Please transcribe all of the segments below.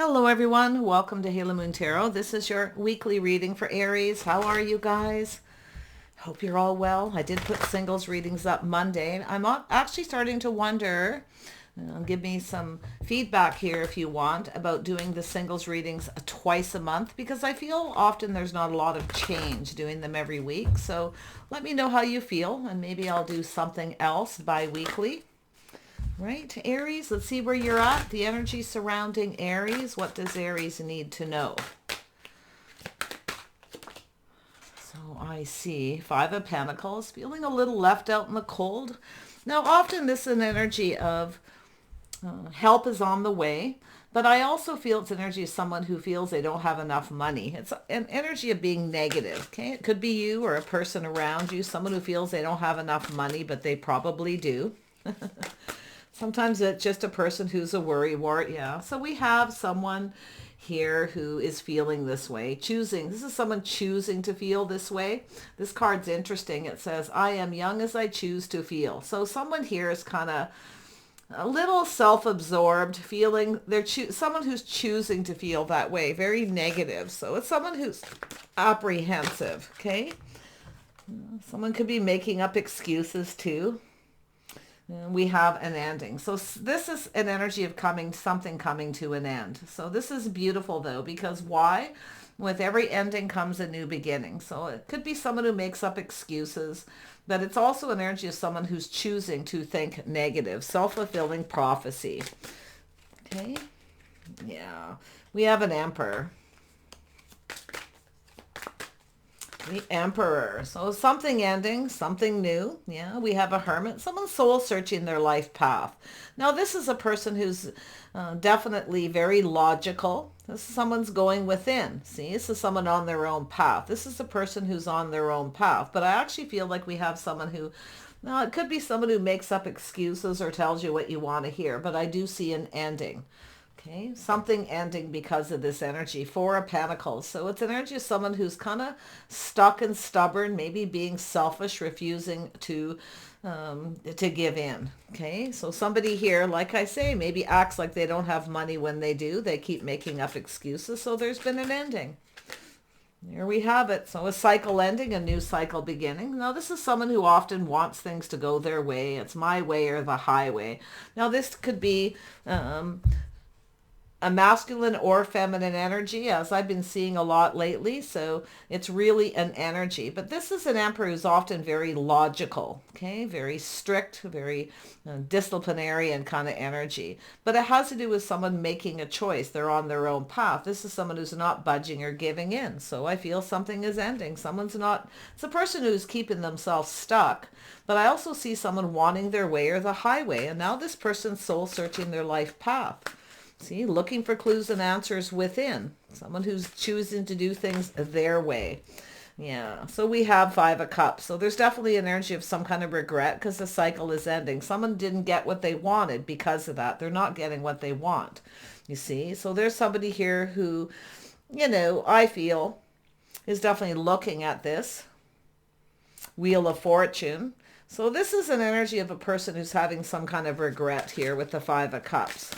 Hello everyone, welcome to Halo Moon Tarot. This is your weekly reading for Aries. How are you guys? Hope you're all well. I did put singles readings up Monday. I'm actually starting to wonder, give me some feedback here if you want, about doing the singles readings twice a month, because I feel often there's not a lot of change doing them every week. So let me know how you feel, and maybe I'll do something else bi-weekly. Right, Aries, let's see where you're at. The energy surrounding Aries. What does Aries need to know? So I see Five of Pentacles, feeling a little left out in the cold. Now, often this is an energy of help is on the way, but I also feel it's an energy of someone who feels they don't have enough money. It's an energy of being negative, okay? It could be you or a person around you, someone who feels they don't have enough money, but they probably do. Sometimes it's just a person who's a worrywart, yeah. So we have someone here who is feeling this way, choosing. This is someone choosing to feel this way. This card's interesting. It says, I am young as I choose to feel. So someone here is kind of a little self-absorbed, feeling they're someone who's choosing to feel that way, very negative. So it's someone who's apprehensive, okay? Someone could be making up excuses too. We have an ending. So this is an energy of something coming to an end. So this is beautiful though, because why? With every ending comes a new beginning. So it could be someone who makes up excuses, but it's also an energy of someone who's choosing to think negative, self-fulfilling prophecy. Okay. Yeah. We have an Emperor. The Emperor. So something ending, something new. Yeah, we have a Hermit. Someone's soul searching their life path. Now, this is a person who's definitely very logical. This is someone's going within. See, this is someone on their own path. This is a person who's on their own path. But I actually feel like we have someone who, now it could be someone who makes up excuses or tells you what you want to hear. But I do see an ending. Okay, something ending because of this energy. Four of Pentacles. So it's an energy of someone who's kind of stuck and stubborn, maybe being selfish, refusing to give in. Okay, so somebody here, like I say, maybe acts like they don't have money when they do. They keep making up excuses. So there's been an ending. There we have it. So a cycle ending, a new cycle beginning. Now, this is someone who often wants things to go their way. It's my way or the highway. Now, this could be a masculine or feminine energy, as I've been seeing a lot lately. So it's really an energy. But this is an Emperor who's often very logical, okay? Very strict, very disciplinarian kind of energy. But it has to do with someone making a choice. They're on their own path. This is someone who's not budging or giving in. So I feel something is ending. Someone's not, it's a person who's keeping themselves stuck. But I also see someone wanting their way or the highway. And now this person's soul searching their life path. See, looking for clues and answers within. Someone who's choosing to do things their way. Yeah, so we have Five of Cups. So there's definitely an energy of some kind of regret because the cycle is ending. Someone didn't get what they wanted because of that. They're not getting what they want, you see. So there's somebody here who, I feel is definitely looking at this Wheel of Fortune. So this is an energy of a person who's having some kind of regret here with the Five of Cups.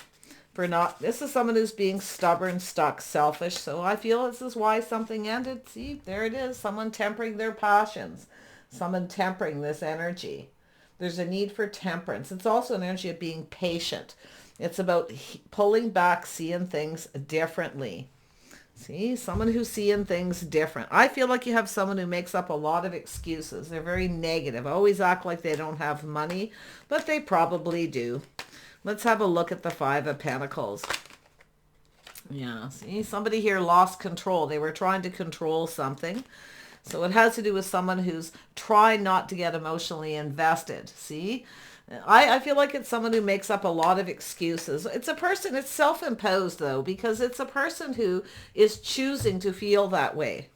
This is someone who's being stubborn, stuck, selfish. So I feel this is why something ended. See, there it is. Someone tempering their passions. Someone tempering this energy. There's a need for temperance. It's also an energy of being patient. It's about pulling back, seeing things differently. See, someone who's seeing things different. I feel like you have someone who makes up a lot of excuses. They're very negative. Always act like they don't have money, but they probably do. Let's have a look at the Five of Pentacles. Yeah, see, somebody here lost control. They were trying to control something. So it has to do with someone who's trying not to get emotionally invested. See, I feel like it's someone who makes up a lot of excuses. It's a person, it's self-imposed though, because it's a person who is choosing to feel that way.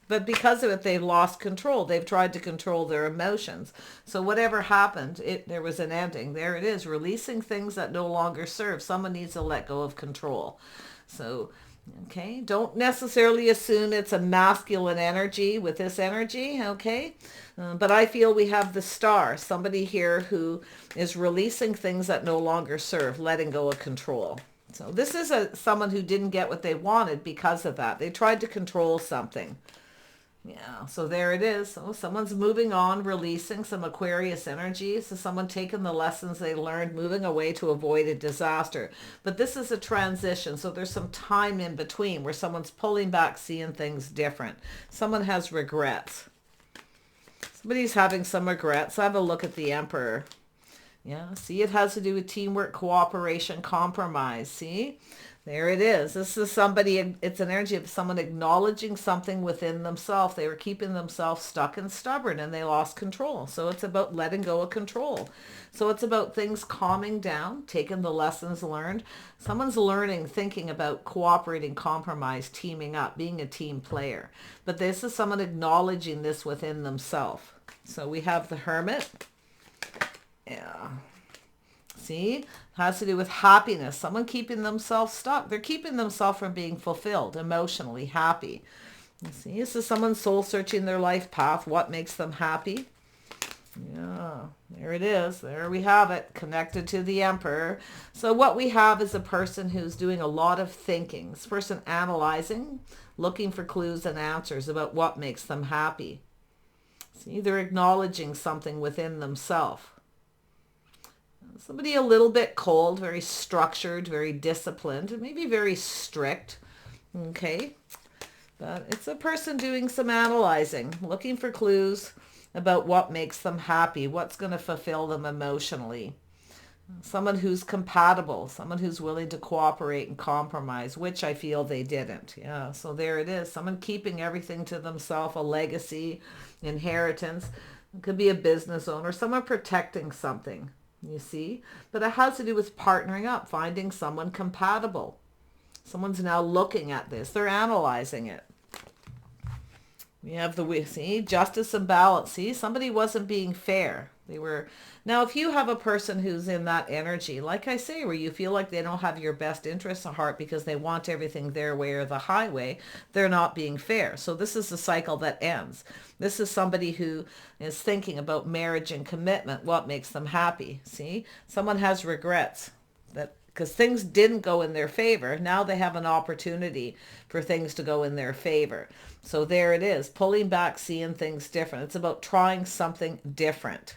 But because of it, they've lost control. They've tried to control their emotions. So whatever happened, there was an ending. There it is, releasing things that no longer serve. Someone needs to let go of control. So, okay, don't necessarily assume it's a masculine energy with this energy, okay? But I feel we have the Star, somebody here who is releasing things that no longer serve, letting go of control. So this is someone who didn't get what they wanted because of that. They tried to control something. Yeah, so there it is. So someone's moving on, releasing some Aquarius energy. So someone taking the lessons they learned, moving away to avoid a disaster. But this is a transition. So there's some time in between where someone's pulling back, seeing things different. Someone has regrets. Somebody's having some regrets. Have a look at the Emperor. Yeah, see, it has to do with teamwork, cooperation, compromise. See, there it is. This is somebody, it's an energy of someone acknowledging something within themselves. They were keeping themselves stuck and stubborn and they lost control. So it's about letting go of control. So it's about things calming down, taking the lessons learned. Someone's learning, thinking about cooperating, compromise, teaming up, being a team player. But this is someone acknowledging this within themselves. So we have the Hermit. Yeah. See, has to do with happiness. Someone keeping themselves stuck. They're keeping themselves from being fulfilled, emotionally happy. You see, this is someone soul searching their life path. What makes them happy? Yeah, there it is. There we have it, connected to the Emperor. So what we have is a person who's doing a lot of thinking. This person analyzing, looking for clues and answers about what makes them happy. See, they're acknowledging something within themselves. Somebody a little bit cold, very structured, very disciplined, maybe very strict. Okay. But it's a person doing some analyzing, looking for clues about what makes them happy, what's going to fulfill them emotionally. Someone who's compatible, someone who's willing to cooperate and compromise, which I feel they didn't. Yeah, so there it is. Someone keeping everything to themselves, a legacy, inheritance. It could be a business owner, someone protecting something. You see, but it has to do with partnering up, finding someone compatible. Someone's now looking at this. They're analyzing it. We have see, justice and balance. See, somebody wasn't being fair. They were. Now, if you have a person who's in that energy, like I say, where you feel like they don't have your best interests at heart because they want everything their way or the highway, they're not being fair. So this is a cycle that ends. This is somebody who is thinking about marriage and commitment, what makes them happy. See, someone has regrets that because things didn't go in their favor. Now they have an opportunity for things to go in their favor. So there it is, pulling back, seeing things different. It's about trying something different.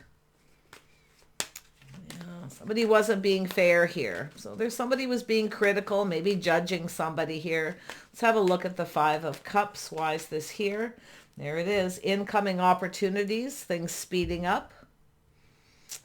Yeah, somebody wasn't being fair here. So there's somebody was being critical, maybe judging somebody here. Let's have a look at the Five of Cups. Why is this here? There it is. Incoming opportunities, things speeding up.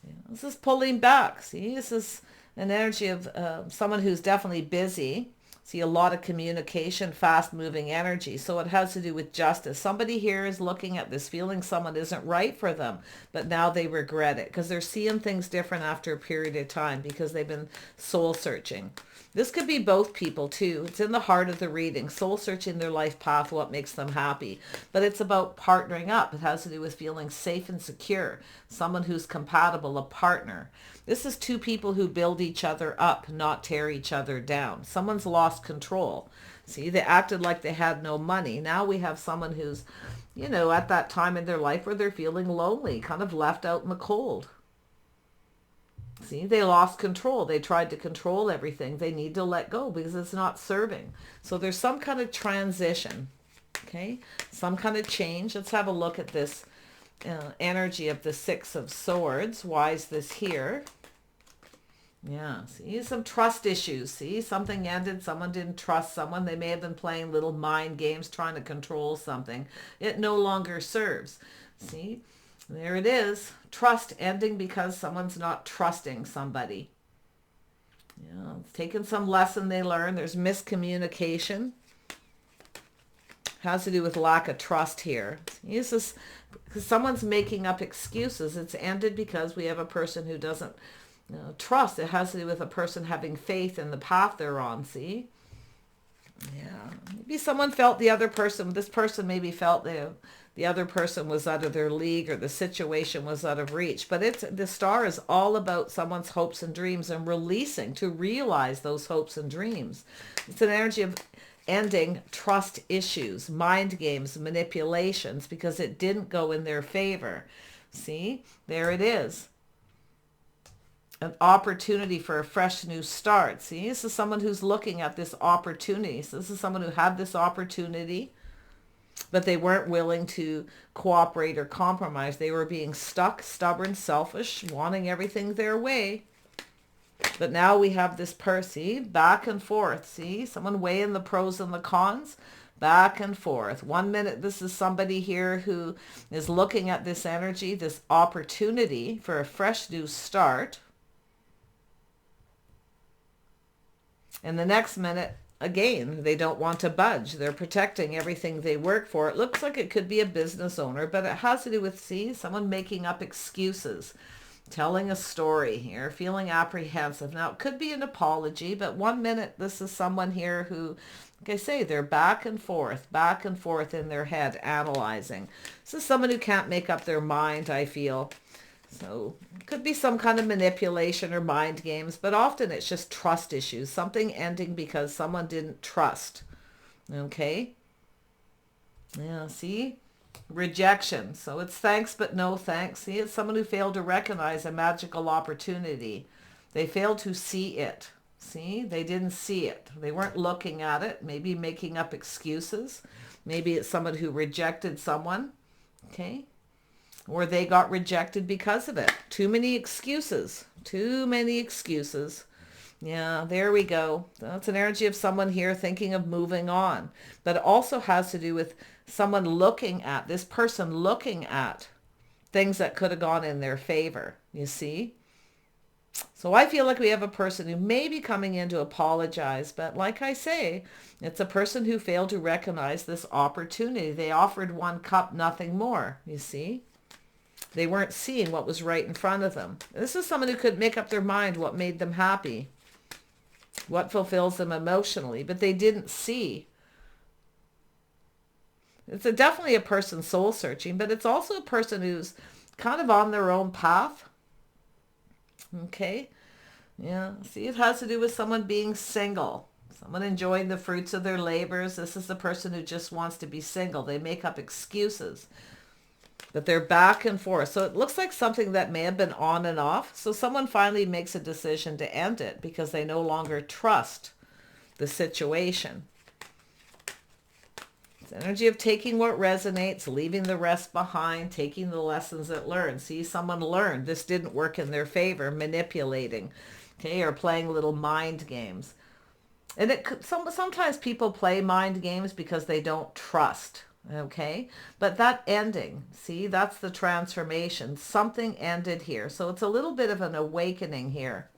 Yeah, this is pulling back. See, this is an energy of someone who's definitely busy. See, a lot of communication, fast-moving energy. So it has to do with justice. Somebody here is looking at this, feeling someone isn't right for them, but now they regret it because they're seeing things different after a period of time because they've been soul-searching. This could be both people too. It's in the heart of the reading. Soul searching their life path, what makes them happy. But it's about partnering up. It has to do with feeling safe and secure. Someone who's compatible, a partner. This is two people who build each other up, not tear each other down. Someone's lost control. See, they acted like they had no money. Now we have someone who's, you know, at that time in their life where they're feeling lonely, kind of left out in the cold. See, they lost control. They tried to control everything. They need to let go because it's not serving. So there's some kind of transition, okay? Some kind of change. Let's have a look at this energy of the Six of Swords. Why is this here? Yeah, see, some trust issues. See, something ended. Someone didn't trust someone. They may have been playing little mind games trying to control something. It no longer serves. See? There it is. Trust ending because someone's not trusting somebody. Yeah, it's taken some lesson they learned. There's miscommunication. Has to do with lack of trust here. This is because someone's making up excuses. It's ended because we have a person who doesn't trust. It has to do with a person having faith in the path they're on. See? Yeah. Maybe someone felt the other person, this person maybe felt the other person was out of their league or the situation was out of reach. But the star is all about someone's hopes and dreams and releasing to realize those hopes and dreams. It's an energy of ending trust issues, mind games, manipulations, because it didn't go in their favor. See, there it is. an opportunity for a fresh new start. See, this is someone who's looking at this opportunity. So this is someone who had this opportunity, but they weren't willing to cooperate or compromise. They were being stuck, stubborn, selfish, wanting everything their way. But now we have this person, back and forth. See, someone weighing the pros and the cons, back and forth. 1 minute, this is somebody here who is looking at this energy, this opportunity for a fresh new start. And the next minute, again, they don't want to budge. They're protecting everything they work for. It looks like it could be a business owner, but it has to do with, see, someone making up excuses, telling a story here, feeling apprehensive. Now, it could be an apology, but 1 minute, this is someone here who, like I say, they're back and forth in their head, analyzing. This is someone who can't make up their mind, I feel. So it could be some kind of manipulation or mind games, but often it's just trust issues, something ending because someone didn't trust. Okay? Yeah, see? Rejection. So it's thanks but no thanks. See, it's someone who failed to recognize a magical opportunity. They failed to see it. See, they didn't see it. They weren't looking at it, maybe making up excuses. Maybe it's someone who rejected someone. Okay? Or they got rejected because of it. Too many excuses. Too many excuses. Yeah, there we go. That's an energy of someone here thinking of moving on. But it also has to do with someone looking at, this person looking at things that could have gone in their favor. You see? So I feel like we have a person who may be coming in to apologize. But like I say, it's a person who failed to recognize this opportunity. They offered 1 cup, nothing more. You see? They weren't seeing what was right in front of them. This is someone who could make up their mind what made them happy, what fulfills them emotionally, but they didn't see. It's definitely a person soul searching, but it's also a person who's kind of on their own path. Okay. Yeah. See, it has to do with someone being single, someone enjoying the fruits of their labors. This is the person who just wants to be single. They make up excuses. But they're back and forth. So it looks like something that may have been on and off. So someone finally makes a decision to end it because they no longer trust the situation. It's energy of taking what resonates, leaving the rest behind, taking the lessons it learned. See, someone learned this didn't work in their favor, manipulating, okay, or playing little mind games. And sometimes people play mind games because they don't trust. Okay, but that ending, see, that's the transformation. Something ended here. So it's a little bit of an awakening here.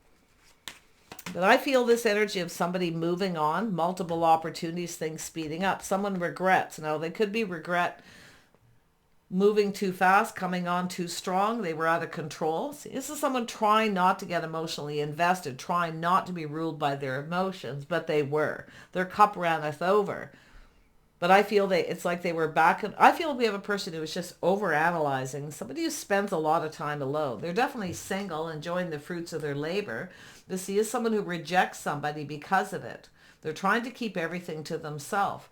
But I feel this energy of somebody moving on, multiple opportunities, things speeding up. Someone regrets. Now, they could be regret moving too fast, coming on too strong. They were out of control. See, this is someone trying not to get emotionally invested, trying not to be ruled by their emotions, but they were. Their cup runneth over. But I feel it's like they were back. I feel we have a person who is just overanalyzing. Somebody who spends a lot of time alone. They're definitely single, enjoying the fruits of their labor. This is someone who rejects somebody because of it. They're trying to keep everything to themselves.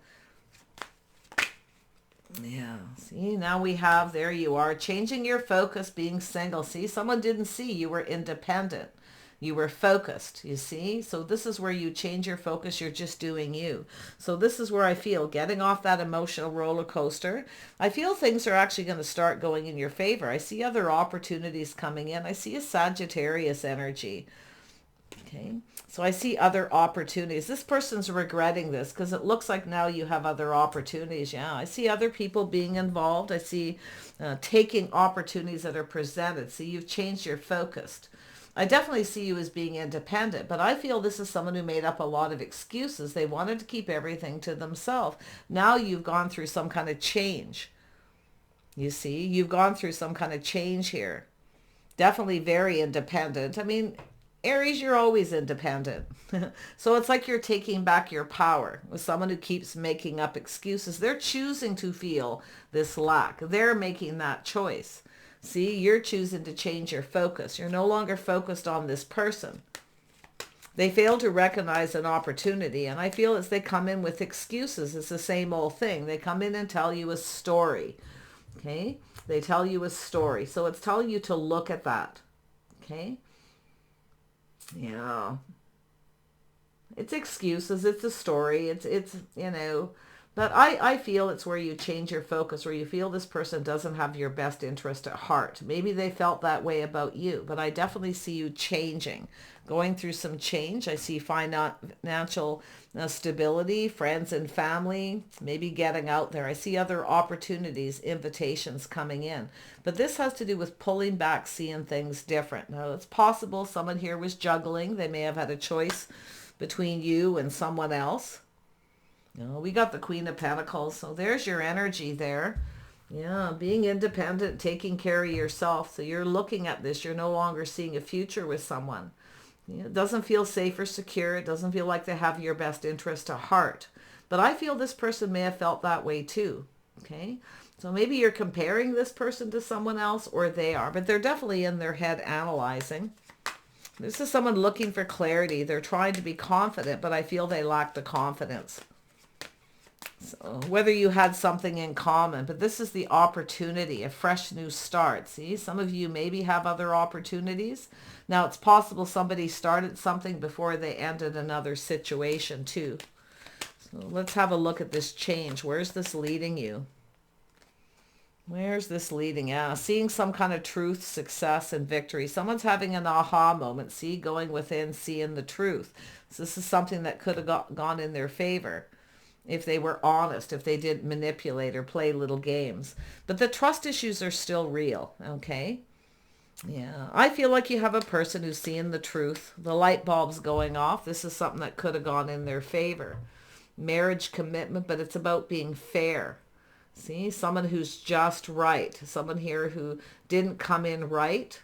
Yeah. See, now we have, there you are, changing your focus, being single. See, someone didn't see you were independent. You were focused, you see? So this is where you change your focus. You're just doing you. So this is where I feel getting off that emotional roller coaster. I feel things are actually going to start going in your favor. I see other opportunities coming in. I see a Sagittarius energy. Okay. So I see other opportunities. This person's regretting this because it looks like now you have other opportunities. Yeah. I see other people being involved. I see taking opportunities that are presented. See, you've changed your focus. I definitely see you as being independent, but I feel this is someone who made up a lot of excuses. They wanted to keep everything to themselves. Now you've gone through some kind of change. You see, you've gone through some kind of change here. Definitely very independent. I mean, Aries, you're always independent. So it's like you're taking back your power with someone who keeps making up excuses. They're choosing to feel this lack. They're making that choice. See, you're choosing to change your focus. You're no longer focused on this person. They fail to recognize an opportunity, and I feel as they come in with excuses, it's the same old thing. They come in and tell you a story, okay? They tell you a story. So it's telling you to look at that, okay? Yeah. It's excuses. It's a story. But I feel it's where you change your focus, where you feel this person doesn't have your best interest at heart. Maybe they felt that way about you, but I definitely see you changing, going through some change. I see financial stability, friends and family, maybe getting out there. I see other opportunities, invitations coming in. But this has to do with pulling back, seeing things different. Now, it's possible someone here was juggling. They may have had a choice between you and someone else. We got the Queen of Pentacles, so there's your energy there. Yeah, being independent, taking care of yourself. So you're looking at this. You're no longer seeing a future with someone. It doesn't feel safe or secure. It doesn't feel like they have your best interest at heart. But I feel this person may have felt that way too. Okay, so maybe you're comparing this person to someone else, or they are, but they're definitely in their head analyzing. This is someone looking for clarity. They're trying to be confident, but I feel they lack the confidence. So whether you had something in common, but this is the opportunity, a fresh new start. See, some of you maybe have other opportunities. Now, it's possible somebody started something before they ended another situation too. So let's have a look at this change. Where's this leading you? Where's this leading? Yeah, seeing some kind of truth, success, and victory. Someone's having an aha moment. See, going within, seeing the truth. So this is something that could have gone in their favor if they were honest, if they didn't manipulate or play little games. But the trust issues are still real, okay? Yeah, I feel like you have a person who's seeing the truth. The light bulb's going off. This is something that could have gone in their favor. Marriage commitment, but it's about being fair. See, someone who's just right. Someone here who didn't come in right.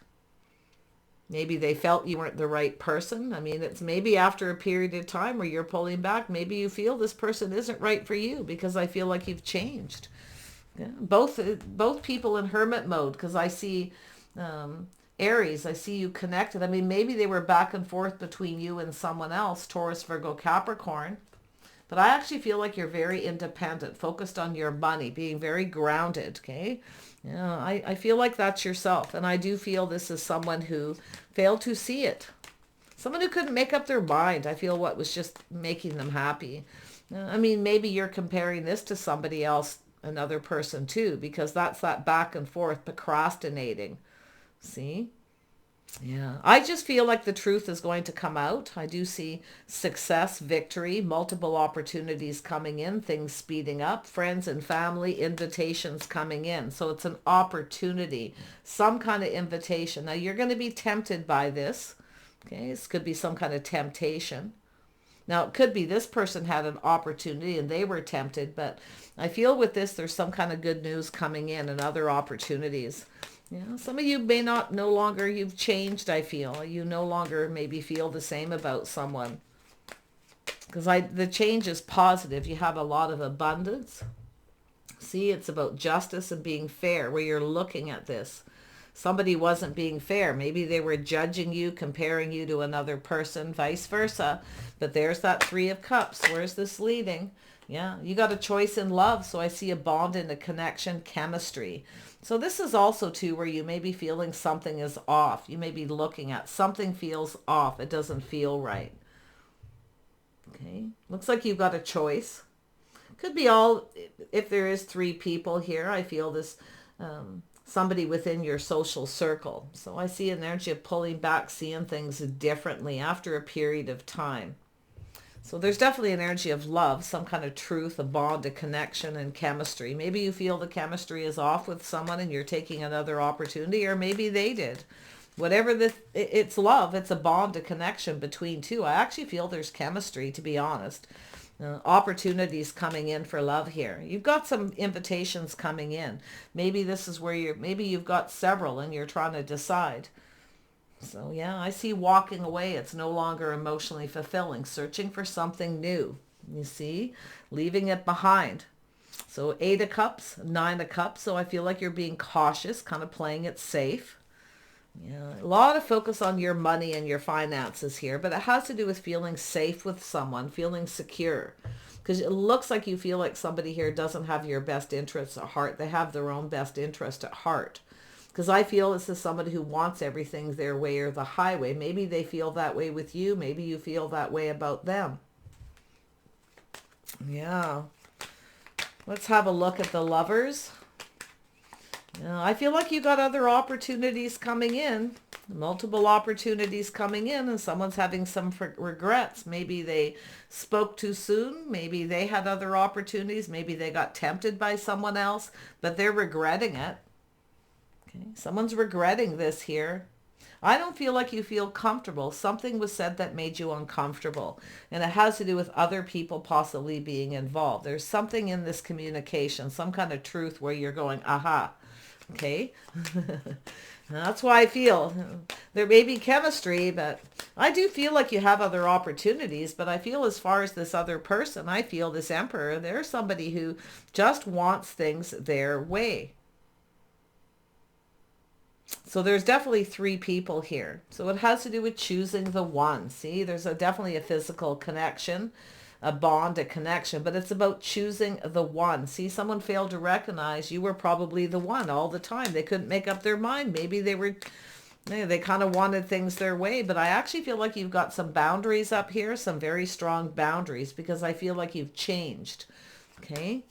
Maybe they felt you weren't the right person. I mean, it's maybe after a period of time where you're pulling back, maybe you feel this person isn't right for you because I feel like you've changed. Yeah. Both people in hermit mode, because I see Aries, I see you connected. I mean, maybe they were back and forth between you and someone else, Taurus, Virgo, Capricorn. But I actually feel like you're very independent, focused on your money, being very grounded, okay? Yeah, I feel like that's yourself. And I do feel this is someone who failed to see it. Someone who couldn't make up their mind. I feel what was just making them happy. I mean, maybe you're comparing this to somebody else, another person too, because that's that back and forth procrastinating. See? Yeah, I just feel like the truth is going to come out. I do see success, victory, multiple opportunities coming in, things speeding up, friends and family, invitations coming in. So it's an opportunity, some kind of invitation. Now you're going to be tempted by this. Okay, this could be some kind of temptation. Now it could be this person had an opportunity and they were tempted, but I feel with this there's some kind of good news coming in and other opportunities. Yeah, some of you may not no longer, you've changed, I feel. You no longer maybe feel the same about someone. Because the change is positive. You have a lot of abundance. See, it's about justice and being fair, where you're looking at this. Somebody wasn't being fair. Maybe they were judging you, comparing you to another person, vice versa. But there's that Three of Cups. Where's this leading? Yeah, you got a choice in love. So I see a bond and a connection, chemistry. So this is also too where you may be feeling something is off. You may be looking at something feels off. It doesn't feel right. Okay, looks like you've got a choice. Could be all, if there is three people here, I feel this somebody within your social circle. So I see an energy of pulling back, seeing things differently after a period of time. So there's definitely an energy of love, some kind of truth, a bond, a connection, and chemistry. Maybe you feel the chemistry is off with someone and you're taking another opportunity, or maybe they did. Whatever it's love, it's a bond, a connection between two. I actually feel there's chemistry, to be honest. Opportunities coming in for love here. You've got some invitations coming in. Maybe this is where maybe you've got several and you're trying to decide. So yeah, I see walking away. It's no longer emotionally fulfilling. Searching for something new. You see? Leaving it behind. So 8 of Cups, 9 of Cups. So I feel like you're being cautious, kind of playing it safe. Yeah, a lot of focus on your money and your finances here, but it has to do with feeling safe with someone, feeling secure. Because it looks like you feel like somebody here doesn't have your best interests at heart. They have their own best interest at heart. Because I feel this is somebody who wants everything their way or the highway. Maybe they feel that way with you. Maybe you feel that way about them. Yeah. Let's have a look at the Lovers. I feel like you got other opportunities coming in, multiple opportunities coming in, and someone's having some regrets. Maybe they spoke too soon. Maybe they had other opportunities. Maybe they got tempted by someone else, but they're regretting it. Okay, someone's regretting this here. I don't feel like you feel comfortable. Something was said that made you uncomfortable, and it has to do with other people possibly being involved. There's something in this communication, some kind of truth where you're going, aha. Okay. That's why I feel there may be chemistry, but I do feel like you have other opportunities. But I feel as far as this other person, I feel this Emperor, they're somebody who just wants things their way. So there's definitely three people here. So it has to do with choosing the one. See, there's definitely a physical connection, a bond, a connection, but it's about choosing the one. See, someone failed to recognize you were probably the one all the time. They couldn't make up their mind. Maybe they kind of wanted things their way, but I actually feel like you've got some boundaries up here, some very strong boundaries, because I feel like you've changed. Okay.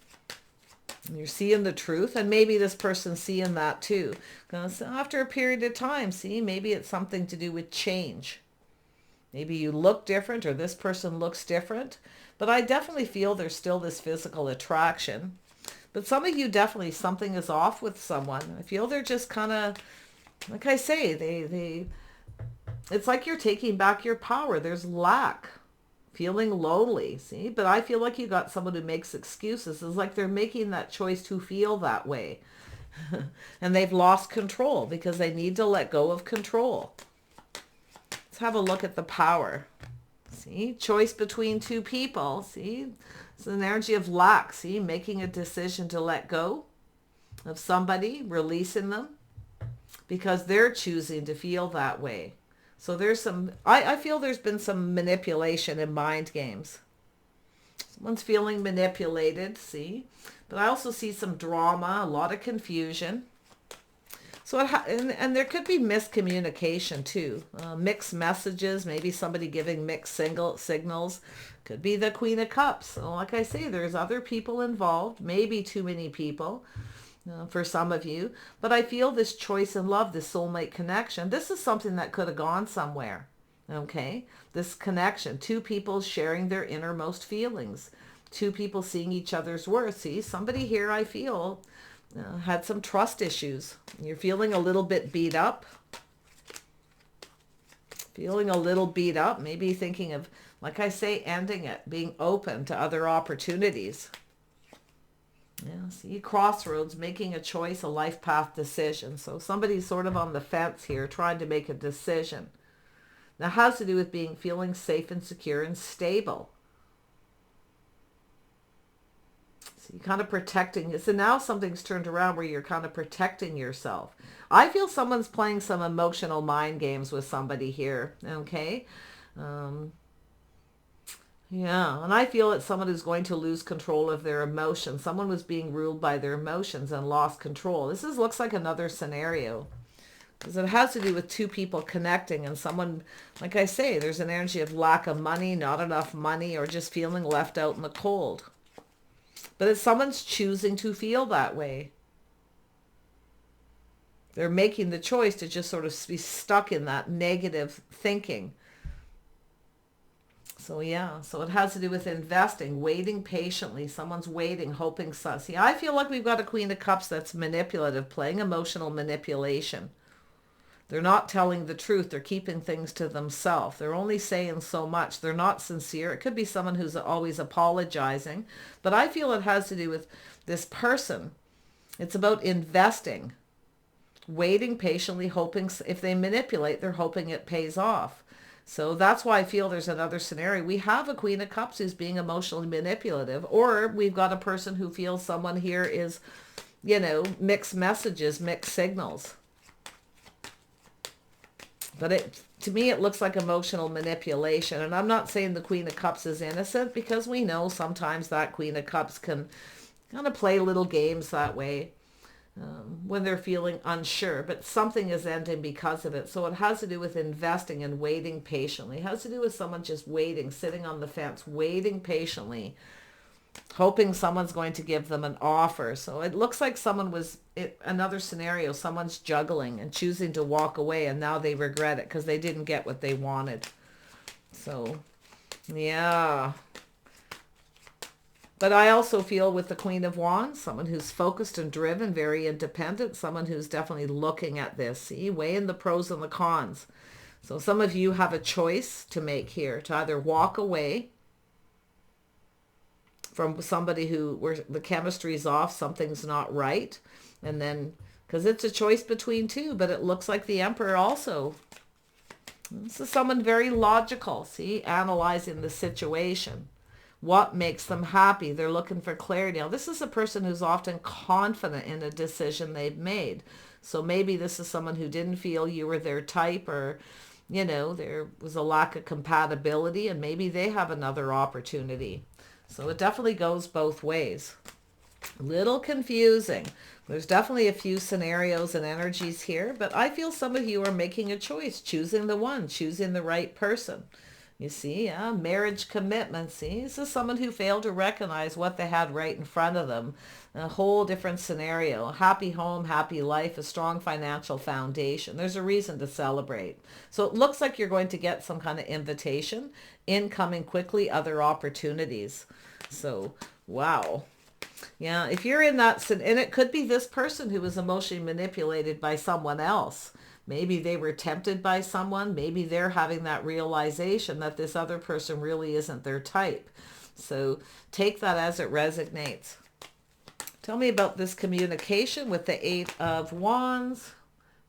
You're seeing the truth, and maybe this person's seeing that too. Because after a period of time, see, maybe it's something to do with change. Maybe you look different, or this person looks different. But I definitely feel there's still this physical attraction. But some of you definitely, something is off with someone. I feel they're just kind of, like I say, it's like you're taking back your power. There's lack. Feeling lonely, see? But I feel like you got someone who makes excuses. It's like they're making that choice to feel that way. And they've lost control because they need to let go of control. Let's have a look at the power. See? Choice between two people. See? It's an energy of lack. See? Making a decision to let go of somebody, releasing them, because they're choosing to feel that way. So there's some, I feel there's been some manipulation and mind games. Someone's feeling manipulated, see? But I also see some drama, a lot of confusion. So and there could be miscommunication too. Mixed messages, maybe somebody giving mixed signals. Could be the Queen of Cups. So like I say, there's other people involved, maybe too many people. For some of you, but I feel this choice in love, this soulmate connection, this is something that could have gone somewhere. Okay, this connection, two people sharing their innermost feelings, two people seeing each other's worth. See, somebody here I feel had some trust issues. You're feeling a little bit beat up, maybe thinking of, like I say, ending it, being open to other opportunities. Yeah, see, crossroads, making a choice, a life path decision. So somebody's sort of on the fence here, trying to make a decision. Now, it has to do with feeling safe and secure and stable. So you're kind of protecting it. So now something's turned around where you're kind of protecting yourself. I feel someone's playing some emotional mind games with somebody here. Okay. Yeah, and I feel it's someone who's going to lose control of their emotions. Someone was being ruled by their emotions and lost control. This looks like another scenario because it has to do with two people connecting and someone, like I say, there's an energy of lack of money, not enough money, or just feeling left out in the cold. But it's someone's choosing to feel that way. They're making the choice to just sort of be stuck in that negative thinking. So yeah, so it has to do with investing, waiting patiently. Someone's waiting, hoping. See, I feel like we've got a Queen of Cups that's manipulative, playing emotional manipulation. They're not telling the truth. They're keeping things to themselves. They're only saying so much. They're not sincere. It could be someone who's always apologizing. But I feel it has to do with this person. It's about investing, waiting patiently, hoping. If they manipulate, they're hoping it pays off. So that's why I feel there's another scenario. We have a Queen of Cups who's being emotionally manipulative, or we've got a person who feels someone here is, mixed messages, mixed signals. But to me, it looks like emotional manipulation. And I'm not saying the Queen of Cups is innocent, because we know sometimes that Queen of Cups can kind of play little games that way. when they're feeling unsure, but something is ending because of it. So it has to do with investing and waiting patiently. It has to do with someone just waiting, sitting on the fence, waiting patiently, hoping someone's going to give them an offer. So it looks like someone was, another scenario, someone's juggling and choosing to walk away, and now they regret it because they didn't get what they wanted. So, yeah. But I also feel with the Queen of Wands, someone who's focused and driven, very independent, someone who's definitely looking at this, see, weighing the pros and the cons. So some of you have a choice to make here, to either walk away from somebody where the chemistry's off, something's not right, and then, because it's a choice between two, but it looks like the Emperor also. This is someone very logical, see, analyzing the situation. What makes them happy? They're looking for clarity. Now, this is a person who's often confident in a decision they've made. So maybe this is someone who didn't feel you were their type, or, you know, there was a lack of compatibility, and maybe they have another opportunity. So it definitely goes both ways. A little confusing. There's definitely a few scenarios and energies here, but I feel some of you are making a choice, choosing the one, choosing the right person. You see, marriage commitment. See, this is someone who failed to recognize what they had right in front of them. A whole different scenario. A happy home, happy life, a strong financial foundation. There's a reason to celebrate. So it looks like you're going to get some kind of invitation, incoming quickly, other opportunities. So, wow. Yeah, if you're in that, and it could be this person who was emotionally manipulated by someone else. Maybe they were tempted by someone. Maybe they're having that realization that this other person really isn't their type. So take that as it resonates. Tell me about this communication with the Eight of Wands.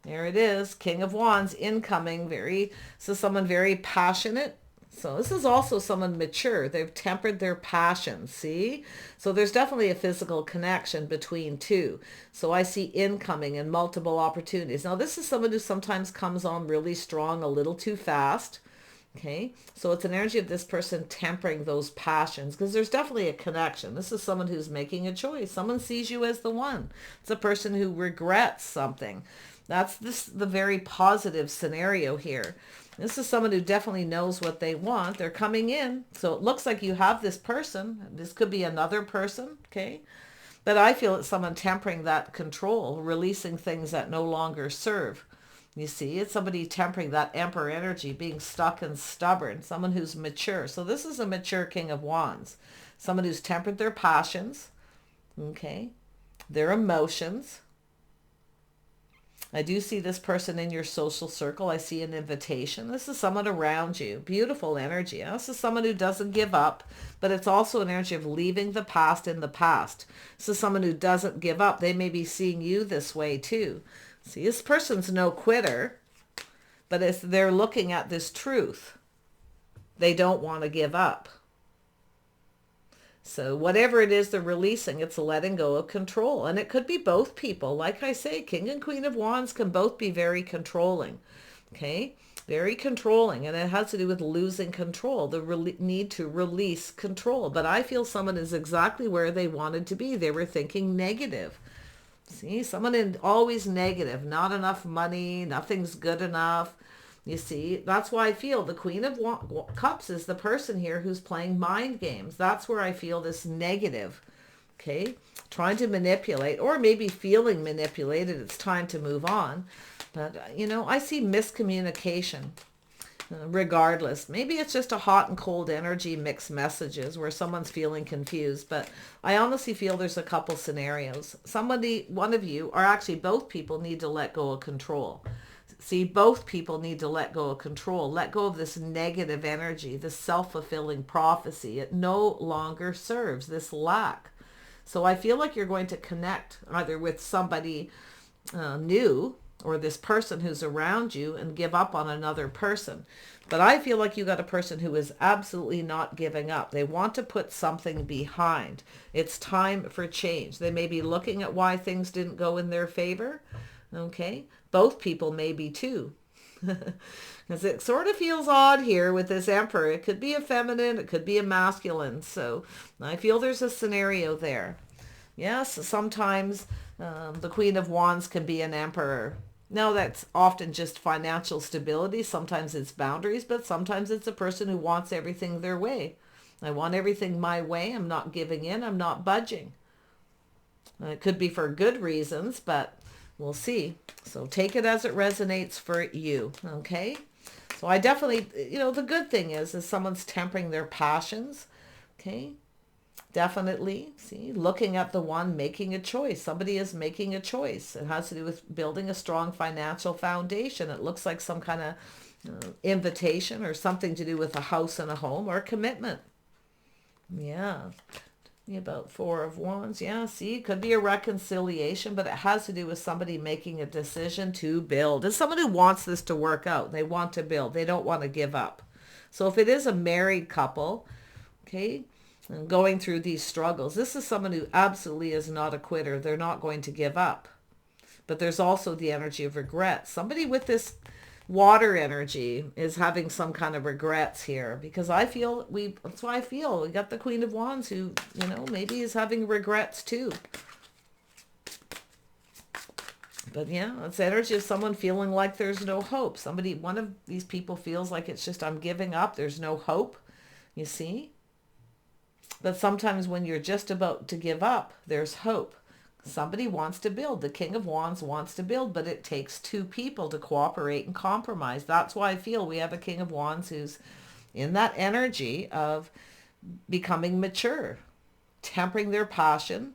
There it is. King of Wands incoming. So someone very passionate. So this is also someone mature. They've tempered their passion, see? So there's definitely a physical connection between two. So I see incoming and multiple opportunities. Now this is someone who sometimes comes on really strong, a little too fast. Okay, so it's an energy of this person tempering those passions, because there's definitely a connection. This is someone who's making a choice. Someone sees you as the one. It's a person who regrets something. That's the very positive scenario here. This is someone who definitely knows what they want. They're coming in. So it looks like you have this person. This could be another person, okay? But I feel it's someone tempering that control, releasing things that no longer serve. You see, it's somebody tempering that Emperor energy, being stuck and stubborn, someone who's mature. So this is a mature King of Wands, someone who's tempered their passions, okay, their emotions. I do see this person in your social circle. I see an invitation. This is someone around you. Beautiful energy. This is someone who doesn't give up, but it's also an energy of leaving the past in the past. This is someone who doesn't give up. They may be seeing you this way too. See, this person's no quitter, but they're looking at this truth. They don't want to give up. So whatever it is they're releasing, it's letting go of control. And it could be both people. Like I say, King and Queen of Wands can both be very controlling. Okay? Very controlling. And it has to do with losing control, the need to release control. But I feel someone is exactly where they wanted to be. They were thinking negative. See, someone always negative. Not enough money. Nothing's good enough. You see, that's why I feel the Queen of Cups is the person here who's playing mind games. That's where I feel this negative, okay? Trying to manipulate, or maybe feeling manipulated. It's time to move on. But, you know, I see miscommunication regardless. Maybe it's just a hot and cold energy, mixed messages where someone's feeling confused. But I honestly feel there's a couple scenarios. One of you, or actually both people, need to let go of control. See, both people need to let go of control, let go of this negative energy, this self-fulfilling prophecy. It no longer serves, this lack. So I feel like you're going to connect either with somebody new, or this person who's around you, and give up on another person. But I feel like you got a person who is absolutely not giving up. They want to put something behind. It's time for change. They may be looking at why things didn't go in their favor. Okay, both people may be too. Because it sort of feels odd here with this Emperor. It could be a feminine, it could be a masculine. So I feel there's a scenario there. Yes, sometimes The Queen of Wands can be an emperor. Now that's often just financial stability. Sometimes it's boundaries, but sometimes it's a person who wants everything their way. I want everything my way. I'm not giving in. I'm not budging. It could be for good reasons, but we'll see. So take it as it resonates for you. Okay. So I definitely, the good thing is someone's tempering their passions. Okay. Definitely. See, looking at the one, making a choice. Somebody is making a choice. It has to do with building a strong financial foundation. It looks like some kind of invitation or something to do with a house and a home or a commitment. Yeah. About Four of Wands. Yeah, see, it could be a reconciliation, but it has to do with somebody making a decision to build. It's someone who wants this to work out. They want to build. They don't want to give up. So if it is a married couple, okay, and going through these struggles, this is someone who absolutely is not a quitter. They're not going to give up. But there's also the energy of regret. Somebody with this water energy is having some kind of regrets here, because that's why I feel we got the Queen of Wands who, maybe is having regrets too. But yeah, it's energy of someone feeling like there's no hope. One of these people feels like it's just, I'm giving up. There's no hope, you see? But sometimes when you're just about to give up, there's hope. Somebody wants to build. The King of Wands wants to build, but it takes two people to cooperate and compromise. That's why I feel we have a King of Wands who's in that energy of becoming mature, tempering their passion,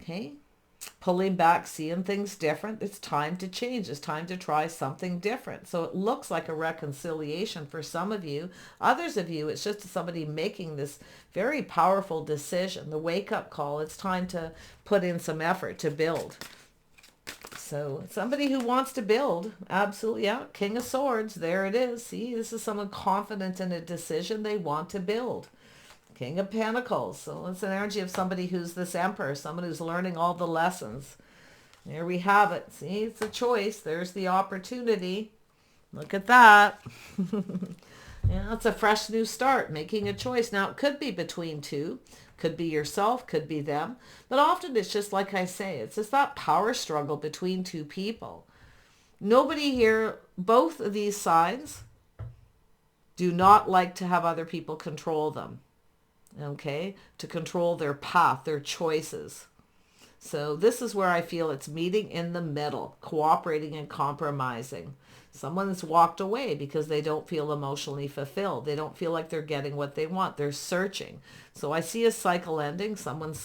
okay? Pulling back, seeing things different. It's time to change. It's time to try something different. So it looks like a reconciliation for some of you. Others of you, it's just somebody making this very powerful decision, the wake-up call. It's time to put in some effort to build. So somebody who wants to build, absolutely, yeah, King of Swords, there it is. See, this is someone confident in a decision. They want to build. King of Pentacles. So it's an energy of somebody who's this emperor, someone who's learning all the lessons. There we have it. See, it's a choice. There's the opportunity. Look at that. Yeah, it's a fresh new start, making a choice. Now, it could be between two. Could be yourself, could be them. But often it's just like I say, it's just that power struggle between two people. Nobody here, both of these signs, do not like to have other people control them. Okay, to control their path, their choices. So this is where I feel it's meeting in the middle, cooperating and compromising. Someone's walked away because they don't feel emotionally fulfilled. They don't feel like they're getting what they want. They're searching. So I see a cycle ending. Someone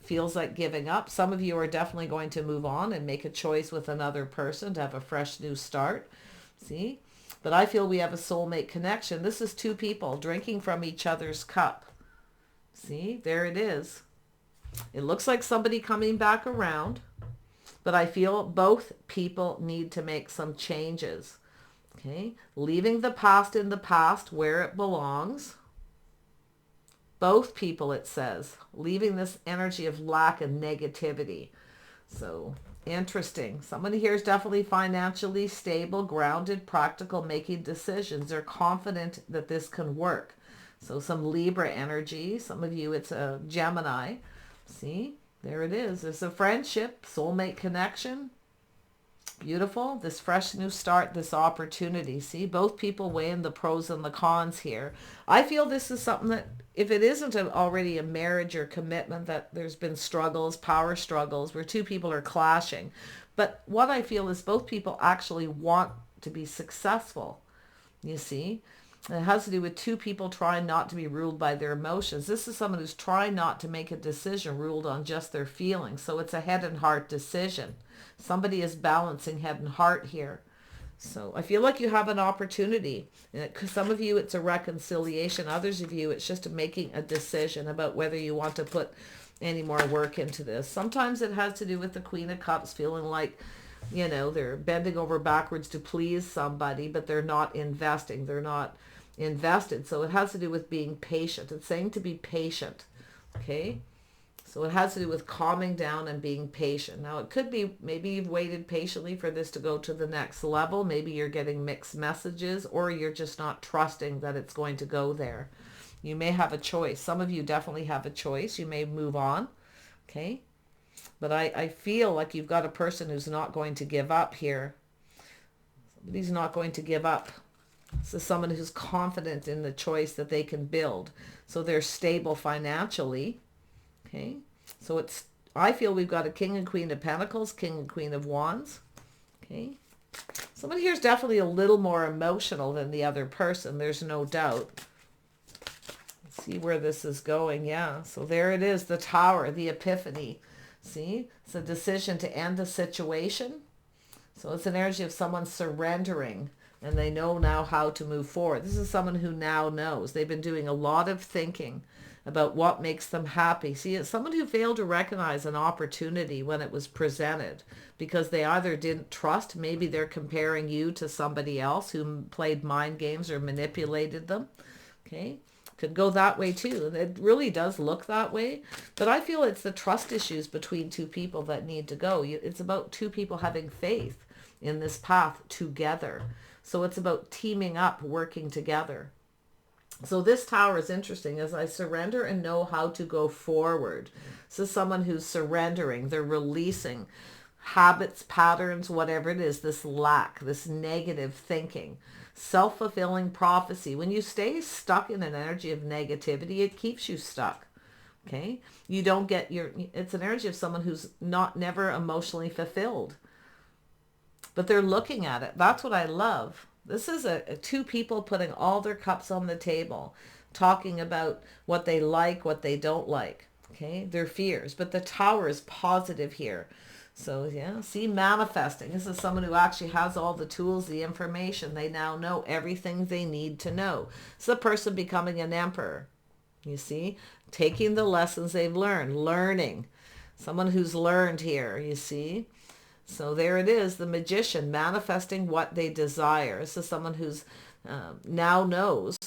feels like giving up. Some of you are definitely going to move on and make a choice with another person to have a fresh new start. See? But I feel we have a soulmate connection. This is two people drinking from each other's cup. See, there it is. It looks like somebody coming back around, but I feel both people need to make some changes. Okay, leaving the past in the past where it belongs. Both people, it says, leaving this energy of lack and negativity. So interesting. Someone here is definitely financially stable, grounded, practical, making decisions. They're confident that this can work. So some Libra energy. Some of you, it's a Gemini. See, there it is. There's a friendship, soulmate connection. Beautiful. This fresh new start, this opportunity. See, both people weighing the pros and the cons here. I feel this is something that, if it isn't already a marriage or commitment, that there's been struggles, power struggles, where two people are clashing. But what I feel is both people actually want to be successful. You see? And it has to do with two people trying not to be ruled by their emotions. This is someone who's trying not to make a decision ruled on just their feelings. So it's a head and heart decision. Somebody is balancing head and heart here. So I feel like you have an opportunity. Some of you, it's a reconciliation. Others of you, it's just making a decision about whether you want to put any more work into this. Sometimes it has to do with the Queen of Cups feeling like, they're bending over backwards to please somebody, but they're not investing. They're not invested. So it has to do with being patient. It's saying to be patient. Okay. So it has to do with calming down and being patient. Now it could be, maybe you've waited patiently for this to go to the next level. Maybe you're getting mixed messages, or you're just not trusting that it's going to go there. You may have a choice. Some of you definitely have a choice. You may move on. Okay. But I feel like you've got a person who's not going to give up here. Somebody's not going to give up. This is someone who's confident in the choice that they can build. So they're stable financially. Okay. So I feel we've got a King and Queen of Pentacles, King and Queen of Wands. Okay. Somebody here is definitely a little more emotional than the other person. There's no doubt. Let's see where this is going. Yeah. So there it is. The Tower, the Epiphany. See, it's a decision to end a situation. So it's an energy of someone surrendering, and they know now how to move forward. This is someone who now knows. They've been doing a lot of thinking about what makes them happy. See, it's someone who failed to recognize an opportunity when it was presented because they either didn't trust, maybe they're comparing you to somebody else who played mind games or manipulated them. Okay. Could go that way too. And it really does look that way. But I feel it's the trust issues between two people that need to go. It's about two people having faith in this path together. So it's about teaming up, working together. So this Tower is interesting as I surrender and know how to go forward. This is someone who's surrendering. They're releasing habits, patterns, whatever it is, this lack, this negative thinking. Self-fulfilling prophecy. When you stay stuck in an energy of negativity, it keeps you stuck. Okay? You don't get it's an energy of someone who's never emotionally fulfilled. But they're looking at it. That's what I love. This is two people putting all their cups on the table, talking about what they like, what they don't like. Okay? Their fears. But the Tower is positive here. So yeah, see, manifesting. This is someone who actually has all the tools, the information. They now know everything they need to know. It's a person becoming an emperor. You see, taking the lessons they've learned, learning. Someone who's learned here, you see. So there it is, the Magician, manifesting what they desire. This is someone who's now knows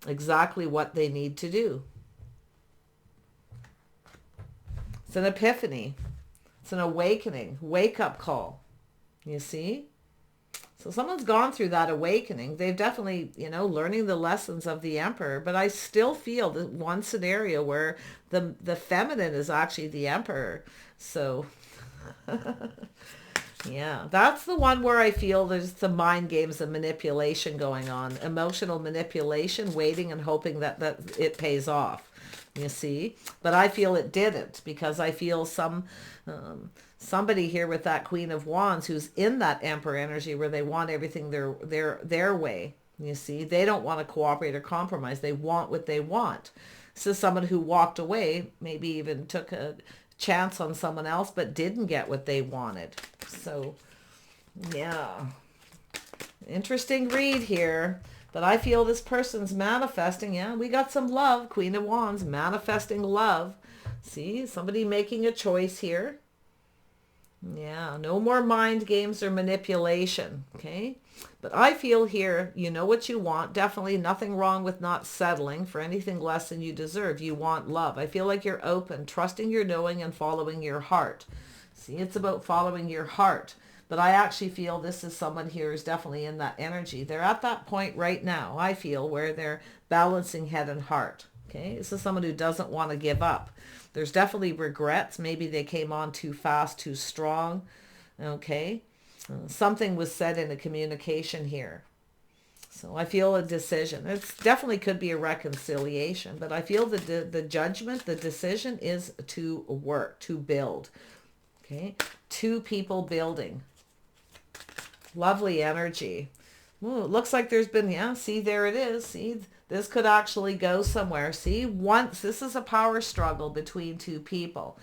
exactly what they need to do. It's an epiphany. It's an awakening, wake-up call, you see? So someone's gone through that awakening. They've definitely, learning the lessons of the Emperor, but I still feel that one scenario where the feminine is actually the Emperor. So, yeah, that's the one where I feel there's the mind games and manipulation going on, emotional manipulation, waiting and hoping that it pays off. You see, but I feel it didn't because I feel somebody here with that Queen of Wands who's in that Emperor energy where they want everything their way. You see, they don't want to cooperate or compromise. They want what they want. This is someone who walked away, maybe even took a chance on someone else, but didn't get what they wanted. So, yeah, interesting read here. But I feel this person's manifesting. Yeah, we got some love. Queen of Wands, manifesting love. See, somebody making a choice here. Yeah, no more mind games or manipulation. Okay. But I feel here, you know what you want. Definitely nothing wrong with not settling for anything less than you deserve. You want love. I feel like you're open, trusting your knowing and following your heart. See, it's about following your heart. But I actually feel this is someone here who's definitely in that energy. They're at that point right now, I feel, where they're balancing head and heart. Okay, this is someone who doesn't want to give up. There's definitely regrets. Maybe they came on too fast, too strong. Okay, something was said in a communication here. So I feel a decision. It definitely could be a reconciliation, but I feel that the judgment, the decision is to work, to build. Okay, two people building. Lovely energy. Ooh, it looks like there's been, yeah, see, there it is. See, this could actually go somewhere. See, once, this is a power struggle between two people.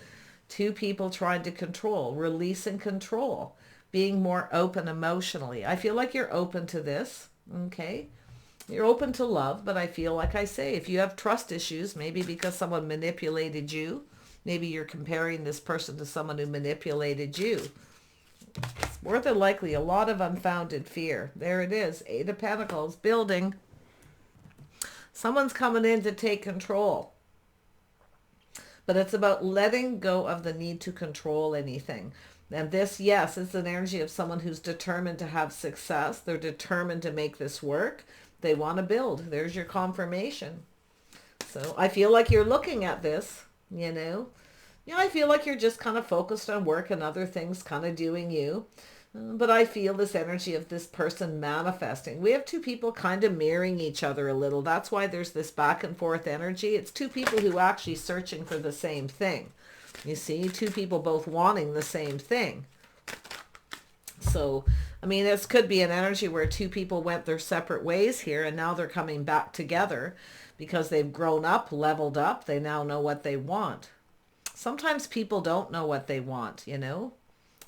Two people trying to control, release and control, being more open emotionally. I feel like you're open to this, okay? You're open to love, but I feel like I say, if you have trust issues, maybe because someone manipulated you, maybe you're comparing this person to someone who manipulated you. It's more than likely a lot of unfounded fear. There it is. Eight of Pentacles, building. Someone's coming in to take control. But it's about letting go of the need to control anything. And this, yes, is an energy of someone who's determined to have success. They're determined to make this work. They want to build. There's your confirmation. So I feel like you're looking at this, Yeah, I feel like you're just kind of focused on work and other things kind of doing you. But I feel this energy of this person manifesting. We have two people kind of mirroring each other a little. That's why there's this back and forth energy. It's two people who are actually searching for the same thing. You see, two people both wanting the same thing. So, I mean, this could be an energy where two people went their separate ways here and now they're coming back together because they've grown up, leveled up. They now know what they want. Sometimes people don't know what they want, you know.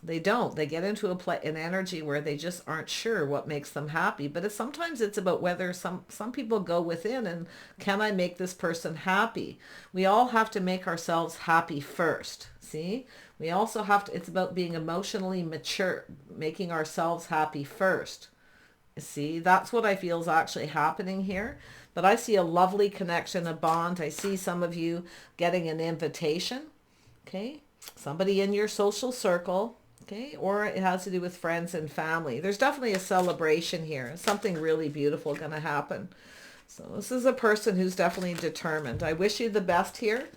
They don't. They get into an energy where they just aren't sure what makes them happy. But sometimes it's about whether some people go within and can I make this person happy? We all have to make ourselves happy first. See? We also have to, it's about being emotionally mature, making ourselves happy first. See, that's what I feel is actually happening here. But I see a lovely connection, a bond. I see some of you getting an invitation. Okay. Somebody in your social circle. Okay. Or it has to do with friends and family. There's definitely a celebration here. Something really beautiful going to happen. So this is a person who's definitely determined. I wish you the best here.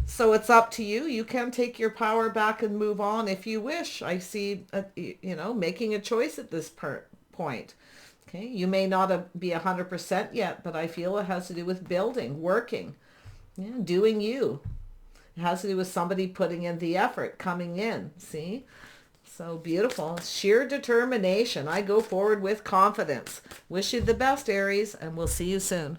So it's up to you. You can take your power back and move on if you wish. I see, you know, making a choice at this point. Okay. You may not be 100% yet, but I feel it has to do with building, working, yeah, doing you. It has to do with somebody putting in the effort, coming in. See? So beautiful. Sheer determination. I go forward with confidence. Wish you the best, Aries, and we'll see you soon.